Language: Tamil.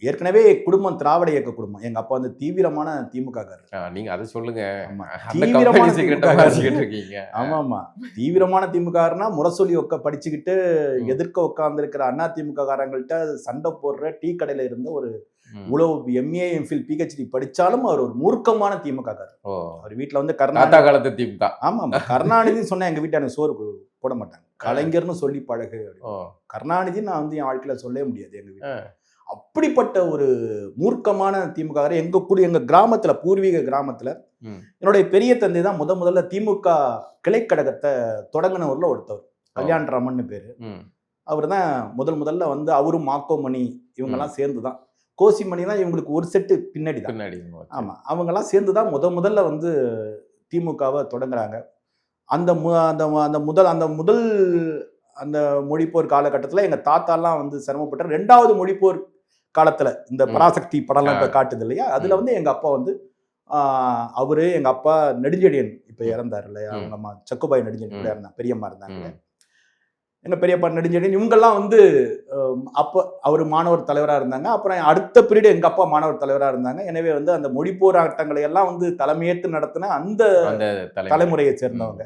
ஏற்கனவே குடும்பம் திராவிட இயக்க குடும்பம். எங்க அப்பா வந்து தீவிரமான திமுக காரர். நீங்க அதை சொல்லுங்க. ஆமா, அந்த தீவிரமான company secret திமுக வாசிக்கிட்டு இருக்கீங்க. ஆமாமா, தீவிரமான திமுகனா முரசொலி படிச்சுக்கிட்டு ம். எதிர்க்க உட்கார்ந்துருக்கிற அண்ணா திமுக காரங்கள்ட்ட சண்டை போடுற டீ கடையில இருந்த ஒரு ம். உளவு எம்ஏ எம்ஃபில் பிஹெச்டி படிச்சாலும் அவர் ஒரு மூர்க்கமான திமுக காரர். ஓ, அவர் வீட்டுல வந்து தாத்தா கருணாநிதி, காலத்து திமுக. ஆமாமா, கருணாநிதி சொன்னா எங்க வீட்டான சோறு போட மாட்டாங்க. கலைஞர்னு சொல்லி பழகு. ஓ, கருணாநிதி நான் வந்து என் வாழ்க்கையில சொல்லவே முடியாது எங்க வீட்டுல. அப்படிப்பட்ட ஒரு மூர்க்கமான திமுக காரர். எங்க கிராமத்துல, பூர்வீக கிராமத்துல ம். என்னுடைய பெரிய தந்தை தான் முதல்ல திமுக கிளைக்கழகத்தை தொடங்கினவர்ல ஒருத்தவர். கல்யாணராமன் பேரு. ம். அவர் தான் முதல்ல வந்து அவரும் மாக்கோமணி இவங்கெல்லாம் சேர்ந்து தான், கோசிமணிலாம் இவங்களுக்கு ஒரு செட்டு பின்னாடி தான். பின்னாடி. ஆமா, அவங்கெல்லாம் சேர்ந்து தான் முதல்ல வந்து திமுகவை தொடங்குறாங்க. அந்த முதல் அந்த மொழிப்போர் காலகட்டத்தில் எங்க தாத்தாலாம் வந்து சிரமப்பட்ட. 2வது மொழிப்போர் காலத்துல இந்த பராசக்தி படம்லாம் இப்ப காட்டுது இல்லையா, அதுல வந்து எங்க அப்பா வந்து அவரு, எங்க அப்பா நெடுஞ்செழியன் இப்ப இறந்தாரு இல்லையா, அவங்க அம்மா சக்குபாய் நெடுஞ்செழியன் கூட இருந்தாங்க, பெரியம்மா இருந்தாங்க. எங்க பெரியப்பா நெடுஞ்செழியன் இவங்கெல்லாம் வந்து அப்போ அவர் மாணவர் தலைவராக இருந்தாங்க. அப்புறம் அடுத்த பீரியட் எங்க அப்பா மாணவர் தலைவராக இருந்தாங்க. எனவே வந்து அந்த மொழி போராட்டங்களை எல்லாம் வந்து தலைமையேற்று நடத்தின அந்த தலைமுறையை சேர்ந்தவங்க.